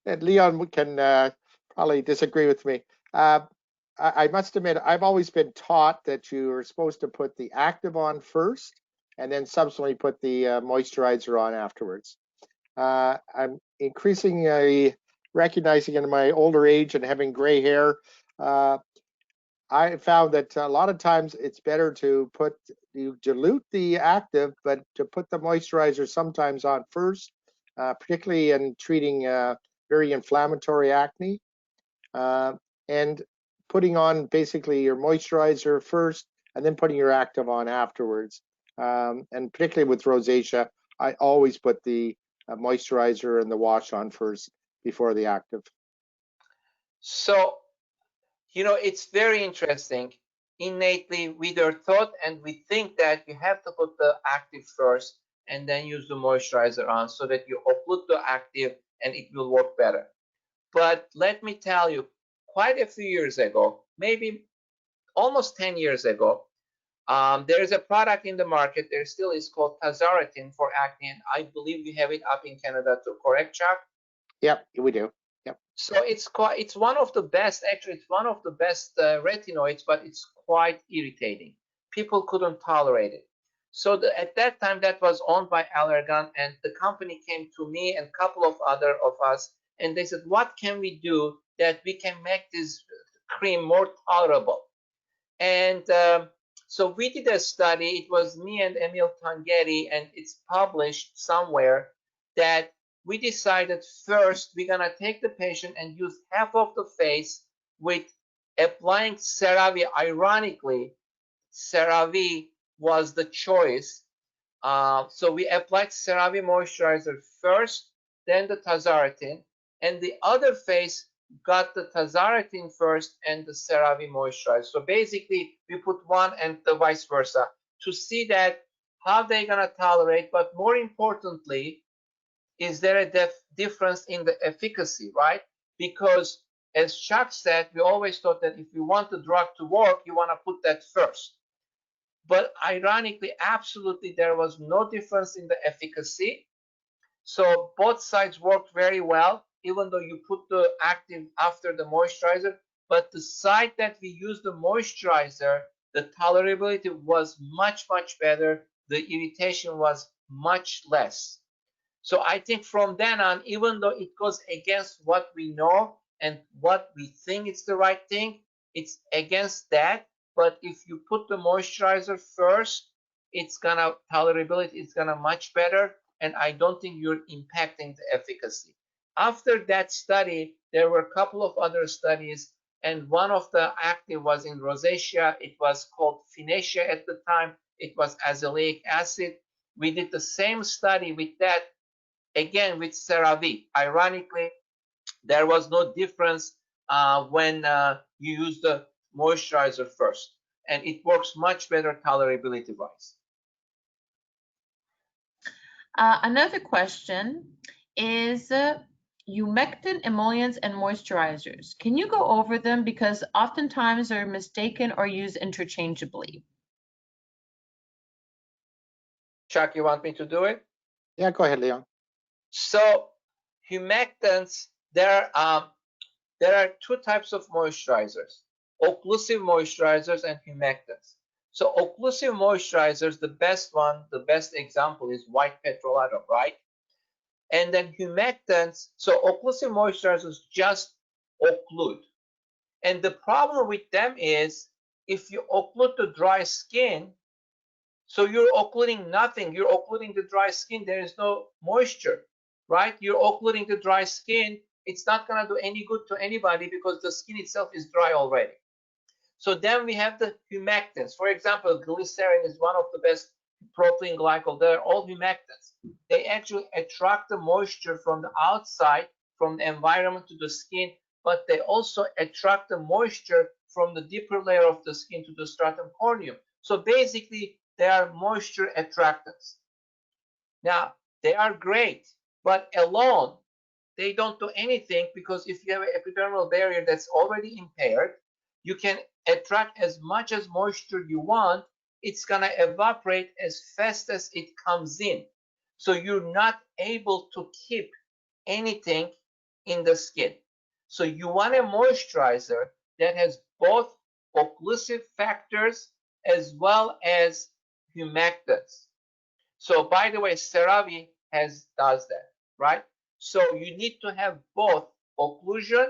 And Leon can probably disagree with me. I must admit, I've always been taught that you are supposed to put the active on first and then subsequently put the moisturizer on afterwards. I'm increasingly recognizing in my older age and having gray hair, I found that a lot of times it's better to dilute the active, but to put the moisturizer sometimes on first, particularly in treating very inflammatory acne. And putting on basically your moisturizer first and then putting your active on afterwards. And particularly with rosacea, I always put the moisturizer and the wash on first before the active. So, you know, it's very interesting. Innately, we are taught and we think that you have to put the active first and then use the moisturizer on so that you occlude the active and it will work better. But let me tell you, quite a few years ago, maybe almost 10 years ago, there is a product in the market, there still is, called tazarotene for acne, and I believe we have it up in Canada too, correct, Chuck? Yep, we do. Yep. So it's one of the best, actually it's one of the best retinoids, but it's quite irritating. People couldn't tolerate it. So at that time, that was owned by Allergan, and the company came to me and a couple of other of us, and they said, what can we do that we can make this cream more tolerable? And so we did a study. It was me and Emil Tangeri, and it's published somewhere, that we decided first we're gonna take the patient and use half of the face with applying CeraVe. Ironically, CeraVe was the choice. So we applied CeraVe moisturizer first, then the tazarotene, and the other face got the tazarotene first and the CeraVe moisturizer. So basically, we put one and the vice versa to see that how they're gonna tolerate, but more importantly, is there a difference in the efficacy, right? Because as Chuck said, we always thought that if you want the drug to work, you want to put that first. But ironically, absolutely, there was no difference in the efficacy. So both sides worked very well, even though you put the active after the moisturizer. But the side that we used the moisturizer, the tolerability was much, much better. The irritation was much less. So I think from then on, even though it goes against what we know and what we think is the right thing, it's against that. But if you put the moisturizer first, it's gonna tolerability, it's gonna much better, and I don't think you're impacting the efficacy. After that study, there were a couple of other studies, and one of the active was in rosacea. It was called Finacea at the time. It was azelaic acid. We did the same study with that, again with CeraVe. Ironically, there was no difference when you use the moisturizer first, and it works much better tolerability wise. Another question is humectant emollients and moisturizers. Can you go over them, because oftentimes they're mistaken or used interchangeably? Chuck, you want me to do it? Yeah, go ahead, Leon. So humectants, there are two types of moisturizers: occlusive moisturizers and humectants. So occlusive moisturizers, the best one, the best example is white petrolatum, right? And then humectants, so occlusive moisturizers just occlude. And the problem with them is, if you occlude the dry skin, so you're occluding nothing. You're occluding the dry skin. There is no moisture, right? You're occluding the dry skin. It's not going to do any good to anybody because the skin itself is dry already. So then we have the humectants. For example, glycerin is one of the best propylene glycol. They're all humectants. They actually attract the moisture from the outside, from the environment to the skin, but they also attract the moisture from the deeper layer of the skin to the stratum corneum. So basically, they are moisture attractants. Now, they are great, but alone, they don't do anything, because if you have an epidermal barrier that's already impaired, you can attract as much as moisture you want. It's going to evaporate as fast as it comes in. So you're not able to keep anything in the skin. So you want a moisturizer that has both occlusive factors as well as humectants. So by the way, CeraVe does that, right? So you need to have both occlusion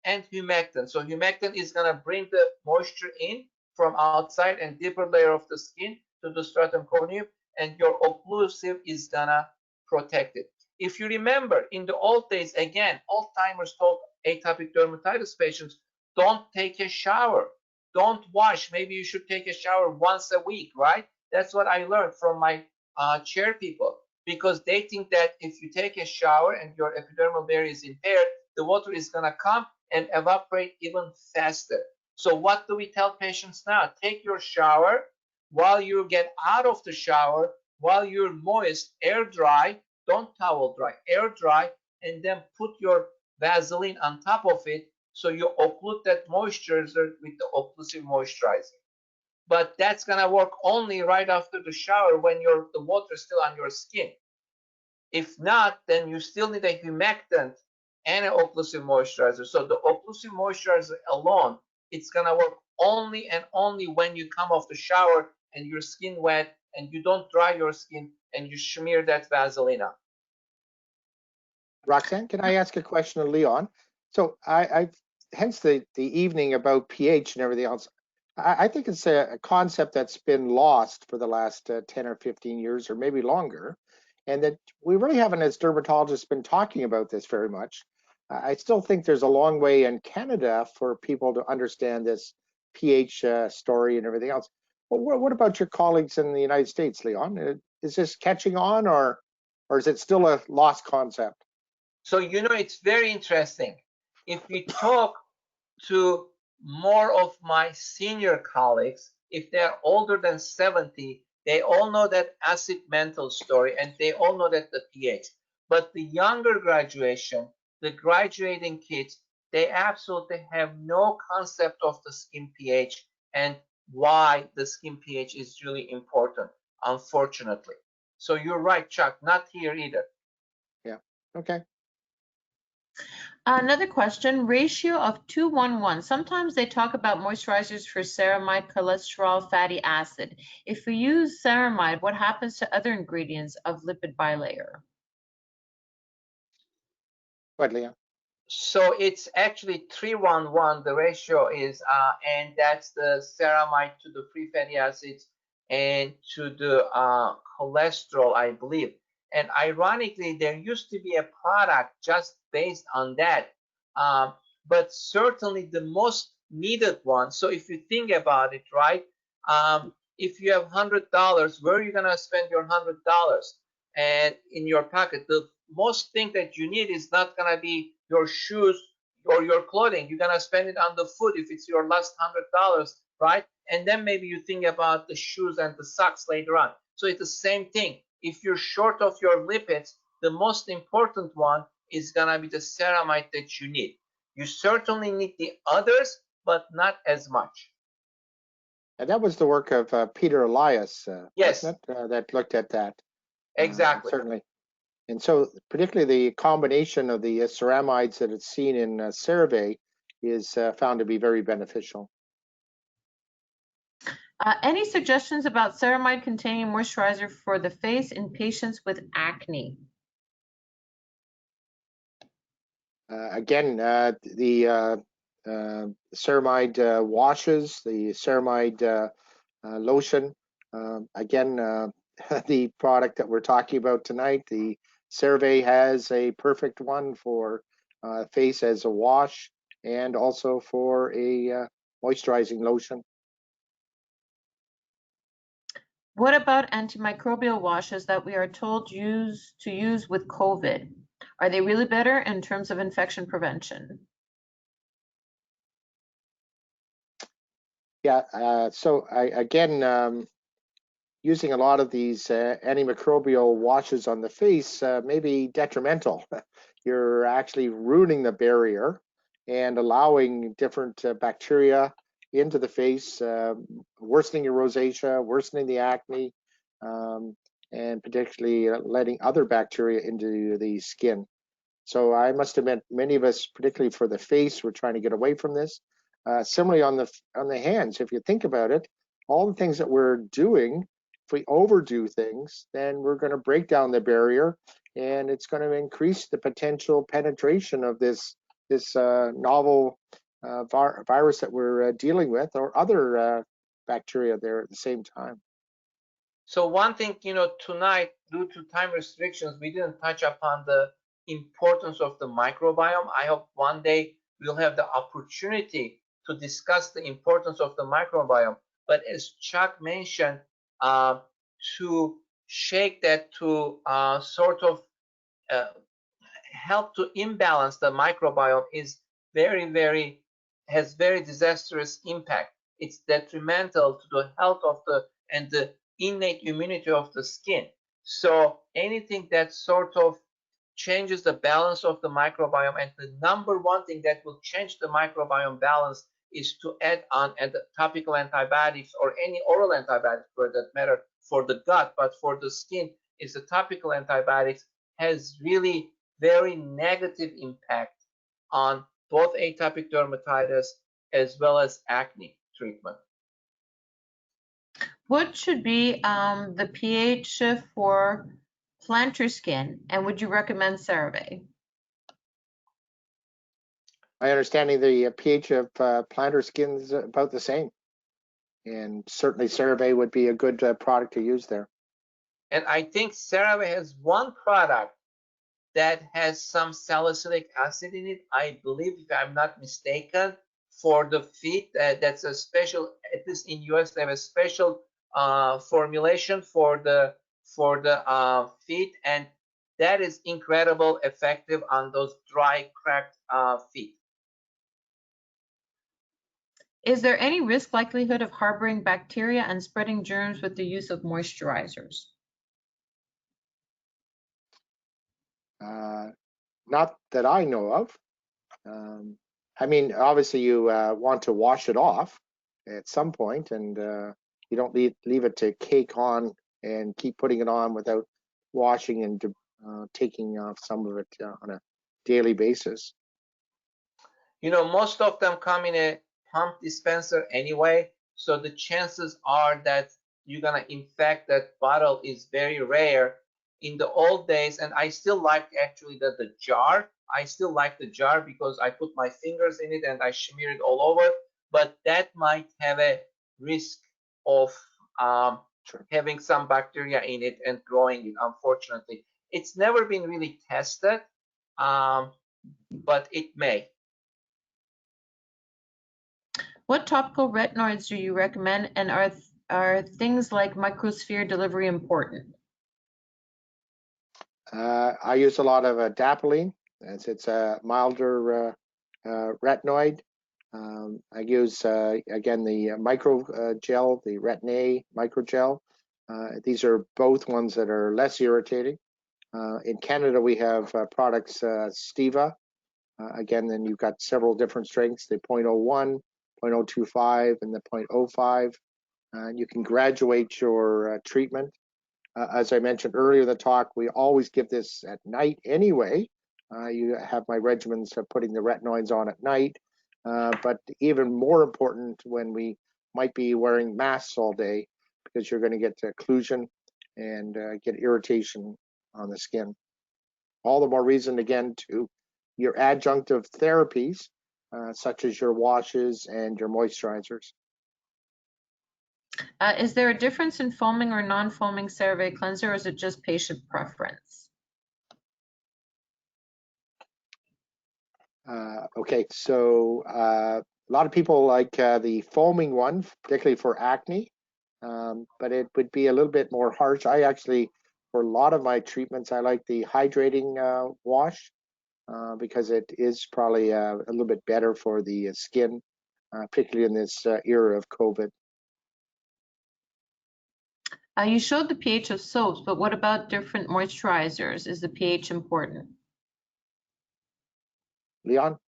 and humectant. So humectant is going to bring the moisture in from outside and deeper layer of the skin to the stratum corneum, and your occlusive is going to protect it. If you remember, in the old days, again, old timers told atopic dermatitis patients, don't take a shower, don't wash. Maybe you should take a shower once a week, right? That's what I learned from my chair people, because they think that if you take a shower and your epidermal barrier is impaired, the water is going to come and evaporate even faster. So what do we tell patients now? Take your shower. While you get out of the shower, while you're moist, air dry, don't towel dry, air dry, and then put your Vaseline on top of it, so you occlude that moisturizer with the occlusive moisturizer. But that's going to work only right after the shower when the water is still on your skin. If not, then you still need a humectant and an occlusive moisturizer. So the occlusive moisturizer alone, it's going to work only and only when you come off the shower and your skin wet and you don't dry your skin and you smear that Vaseline on. Roxanne, can I ask a question of Leon? So hence the evening about pH and everything else. I think it's a concept that's been lost for the last 10 or 15 years or maybe longer, and that we really haven't, as dermatologists, been talking about this very much. I still think there's a long way in Canada for people to understand this pH story and everything else. But what about your colleagues in the United States, Leon? Is this catching on, or is it still a lost concept? So, it's very interesting. If we talk to more of my senior colleagues, if they're older than 70, they all know that acid mantle story, and they all know that the pH. But the younger graduation, the graduating kids, they absolutely have no concept of the skin pH and why the skin pH is really important, unfortunately. So you're right, Chuck, not here either. Yeah, okay. Another question, ratio of 2:1:1. Sometimes they talk about moisturizers for ceramide, cholesterol, fatty acid. If we use ceramide, what happens to other ingredients of lipid bilayer? What, Leon? So it's actually 3:1:1. The ratio is, and that's the ceramide to the free fatty acids and to the cholesterol, I believe. And ironically, there used to be a product just based on that, but certainly the most needed one. So if you think about it, right, if you have $100, where are you gonna spend your $100? And in your pocket, the most thing that you need is not gonna be your shoes or your clothing. You're gonna spend it on the food if it's your last $100, right? And then maybe you think about the shoes and the socks later on. So it's the same thing. If you're short of your lipids, the most important one is gonna be the ceramide that you need. You certainly need the others, but not as much. And that was the work of Peter Elias, Yes, wasn't it, that looked at that. exactly. Certainly. And so particularly the combination of the ceramides that it's seen in CeraVe is found to be very beneficial. Any suggestions about ceramide containing moisturizer for the face in patients with acne? Again, the ceramide washes, the ceramide lotion, again, the product that we're talking about tonight, the CeraVe has a perfect one for face as a wash and also for a moisturizing lotion. What about antimicrobial washes that we are told to use with COVID? Are they really better in terms of infection prevention? Yeah, so again, using a lot of these antimicrobial washes on the face may be detrimental. You're actually ruining the barrier and allowing different bacteria into the face, worsening your rosacea, worsening the acne, and particularly letting other bacteria into the skin. So I must admit, many of us, particularly for the face, we're trying to get away from this. Similarly on the hands, if you think about it, all the things that we're doing, if we overdo things, then we're going to break down the barrier, and it's going to increase the potential penetration of this novel virus that we're dealing with, or other bacteria there at the same time. So one thing, tonight, due to time restrictions, we didn't touch upon the importance of the microbiome. I hope one day we'll have the opportunity to discuss the importance of the microbiome. But as Chuck mentioned, to shake that, to sort of help to imbalance the microbiome is has very disastrous impact. It's detrimental to the health of and the innate immunity of the skin. So anything that sort of changes the balance of the microbiome, and the number one thing that will change the microbiome balance is to add on topical antibiotics or any oral antibiotics for that matter for the gut, but for the skin is the topical antibiotics has really very negative impact on both atopic dermatitis as well as acne treatment. What should be the pH for plantar skin, and would you recommend CeraVe? My understanding, the pH of plantar skin is about the same, and certainly CeraVe would be a good product to use there. And I think CeraVe has one product that has some salicylic acid in it. I believe, if I'm not mistaken, for the feet, that's a special, at least in US, they have a special formulation for the feet, and that is incredible effective on those dry, cracked feet. Is there any risk likelihood of harboring bacteria and spreading germs with the use of moisturizers? Not that I know of. I mean, obviously you want to wash it off at some point, and you don't leave it to cake on and keep putting it on without washing and taking off some of it on a daily basis. Most of them come in a pump dispenser anyway, so the chances are that you're gonna infect that bottle is very rare. In the old days, and I still like actually the jar. I still like the jar because I put my fingers in it and I smear it all over, but that might have a risk of having some bacteria in it and growing it, unfortunately. It's never been really tested, but it may. What topical retinoids do you recommend, and are are things like microsphere delivery important? I use a lot of adapalene, as it's a milder retinoid. I use, again, the micro gel, the Retin-A microgel. These are both ones that are less irritating. In Canada, we have products, Steva. Again, then you've got several different strengths, the 0.01, 0.025, and the 0.05. You can graduate your treatment. As I mentioned earlier in the talk, we always give this at night anyway. You have my regimens of putting the retinoids on at night, but even more important when we might be wearing masks all day, because you're going to get occlusion and get irritation on the skin. All the more reason, again, to your adjunctive therapies, such as your washes and your moisturizers. Is there a difference in foaming or non-foaming CeraVe cleanser, or is it just patient preference? Okay, so a lot of people like the foaming one, particularly for acne, but it would be a little bit more harsh. I actually, for a lot of my treatments, I like the hydrating wash because it is probably a little bit better for the skin, particularly in this era of COVID. You showed the pH of soaps, but what about different moisturizers? Is the pH important? Leon?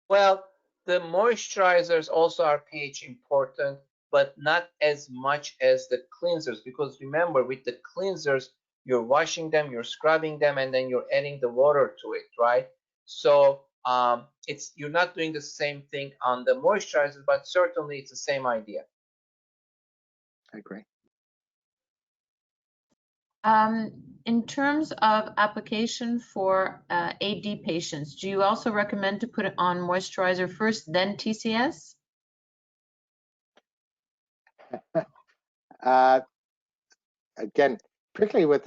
Well, the moisturizers also are pH important, but not as much as the cleansers, because remember, with the cleansers, you're washing them, you're scrubbing them, and then you're adding the water to it, right? So you're not doing the same thing on the moisturizers, but certainly it's the same idea. I agree. In terms of application for AD patients, do you also recommend to put it on moisturizer first, then TCS? Again, particularly with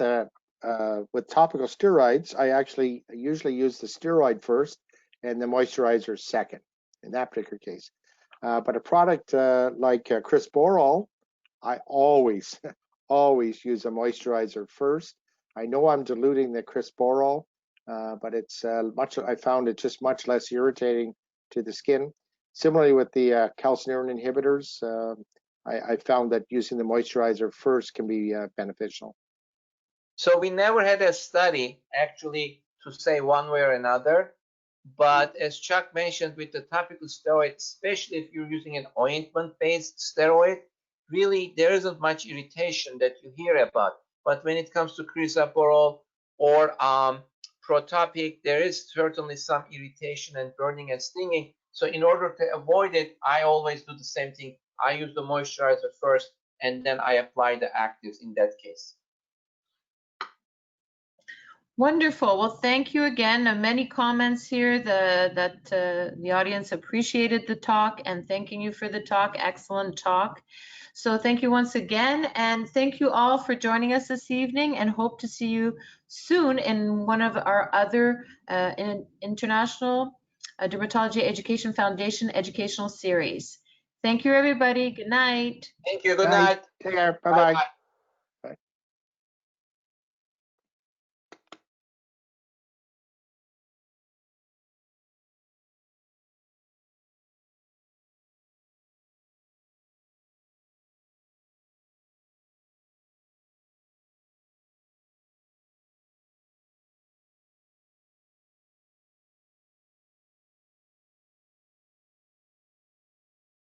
topical steroids, I actually usually use the steroid first and the moisturizer second in that particular case. But a product like Crisborol, I always always use a moisturizer first. I know I'm diluting the Crisborol, but it's I found it just much less irritating to the skin. Similarly with the calcineurin inhibitors, I found that using the moisturizer first can be beneficial. So we never had a study actually to say one way or another, but as Chuck mentioned, with the topical steroid, especially if you're using an ointment-based steroid, really there isn't much irritation that you hear about. But when it comes to crisaborol or protopic, there is certainly some irritation and burning and stinging. So in order to avoid it, I always do the same thing. I use the moisturizer first, and then I apply the actives in that case. Wonderful. Well, thank you again. Many comments here that the audience appreciated the talk, and thanking you for the talk. Excellent talk. So thank you once again, and thank you all for joining us this evening, and hope to see you soon in one of our other International Dermatology Education Foundation educational series. Thank you, everybody. Good night. Thank you. Good night. Take care. Bye-bye.